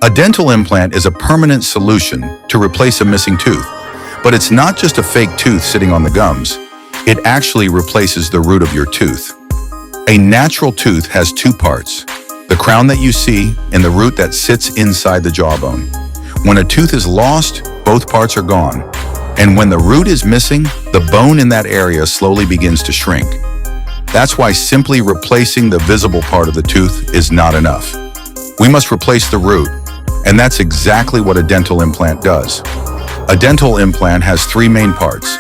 A dental implant is a permanent solution to replace a missing tooth, but it's not just a fake tooth sitting on the gums. It actually replaces the root of your tooth. A natural tooth has two parts, the crown that you see and the root that sits inside the jawbone. When a tooth is lost, both parts are gone. And when the root is missing, the bone in that area slowly begins to shrink. That's why simply replacing the visible part of the tooth is not enough. We must replace the root, and that's exactly what a dental implant does. A dental implant has three main parts.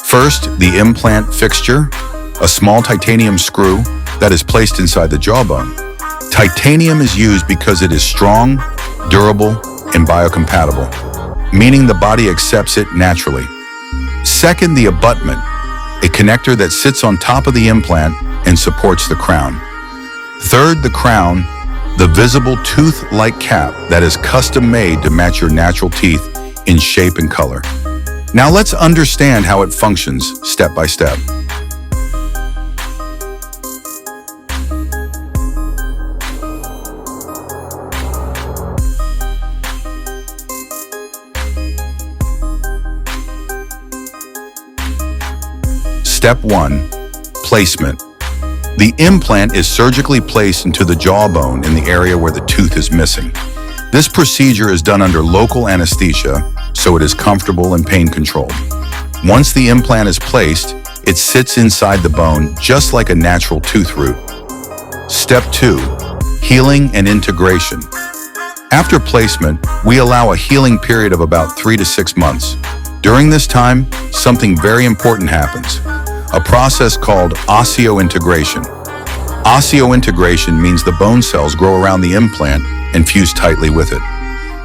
First, the implant fixture, a small titanium screw that is placed inside the jawbone. Titanium is used because it is strong, durable, and biocompatible, meaning the body accepts it naturally. Second, the abutment, a connector that sits on top of the implant and supports the crown. Third, the crown, the visible tooth-like cap that is custom-made to match your natural teeth in shape and color. Now let's understand how it functions step by step. Step 1. Placement. The implant is surgically placed into the jawbone in the area where the tooth is missing. This procedure is done under local anesthesia, so it is comfortable and pain-controlled. Once the implant is placed, it sits inside the bone just like a natural tooth root. Step 2. Healing and integration. After placement, we allow a healing period of about 3 to 6 months. During this time, something very important happens. A process called osseointegration. Osseointegration means the bone cells grow around the implant and fuse tightly with it.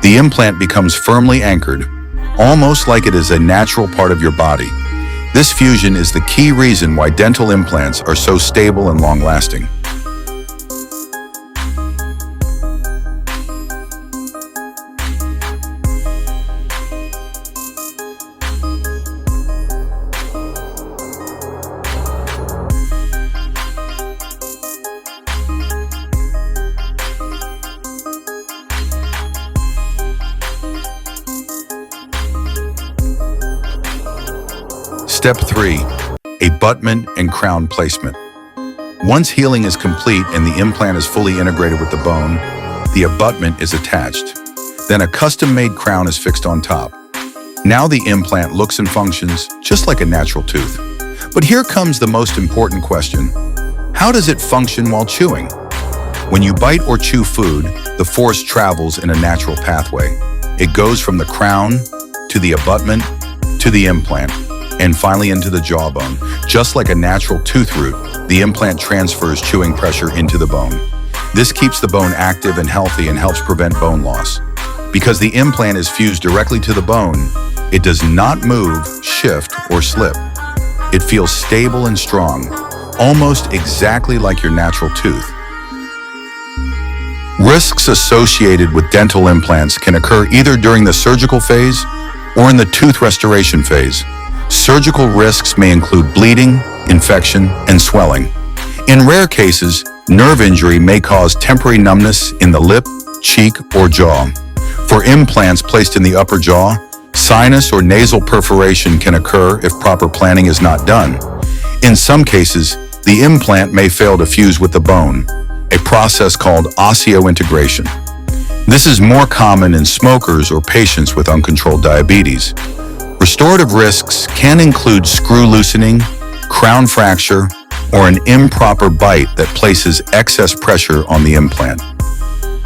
The implant becomes firmly anchored, almost like it is a natural part of your body. This fusion is the key reason why dental implants are so stable and long-lasting. Step 3. Abutment and crown placement. Once healing is complete and the implant is fully integrated with the bone, the abutment is attached. Then a custom-made crown is fixed on top. Now the implant looks and functions just like a natural tooth. But here comes the most important question. How does it function while chewing? When you bite or chew food, the force travels in a natural pathway. It goes from the crown to the abutment to the implant, and finally into the jawbone. Just like a natural tooth root, the implant transfers chewing pressure into the bone. This keeps the bone active and healthy and helps prevent bone loss. Because the implant is fused directly to the bone, it does not move, shift, or slip. It feels stable and strong, almost exactly like your natural tooth. Risks associated with dental implants can occur either during the surgical phase or in the tooth restoration phase. Surgical risks may include bleeding, infection, and swelling. In rare cases, nerve injury may cause temporary numbness in the lip, cheek, or jaw. For implants placed in the upper jaw, sinus or nasal perforation can occur if proper planning is not done. In some cases, the implant may fail to fuse with the bone, a process called osseointegration. This is more common in smokers or patients with uncontrolled diabetes. Restorative risks can include screw loosening, crown fracture, or an improper bite that places excess pressure on the implant.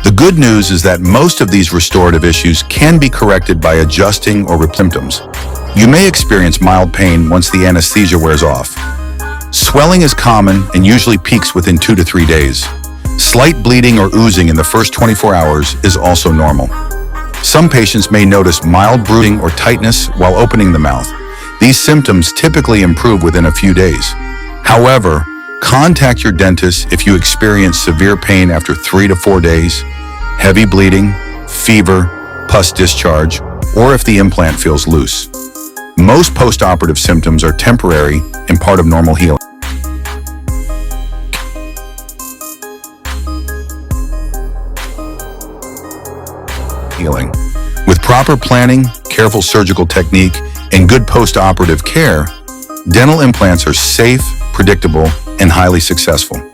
The good news is that most of these restorative issues can be corrected by adjusting or symptoms. You may experience mild pain once the anesthesia wears off. Swelling is common and usually peaks within 2 to 3 days. Slight bleeding or oozing in the first 24 hours is also normal. Some patients may notice mild bruising or tightness while opening the mouth. These symptoms typically improve within a few days. However, contact your dentist if you experience severe pain after 3 to 4 days, heavy bleeding, fever, pus discharge, or if the implant feels loose. Most post-operative symptoms are temporary and part of normal healing. healing. With proper planning, careful surgical technique, and good post-operative care, dental implants are safe, predictable, and highly successful.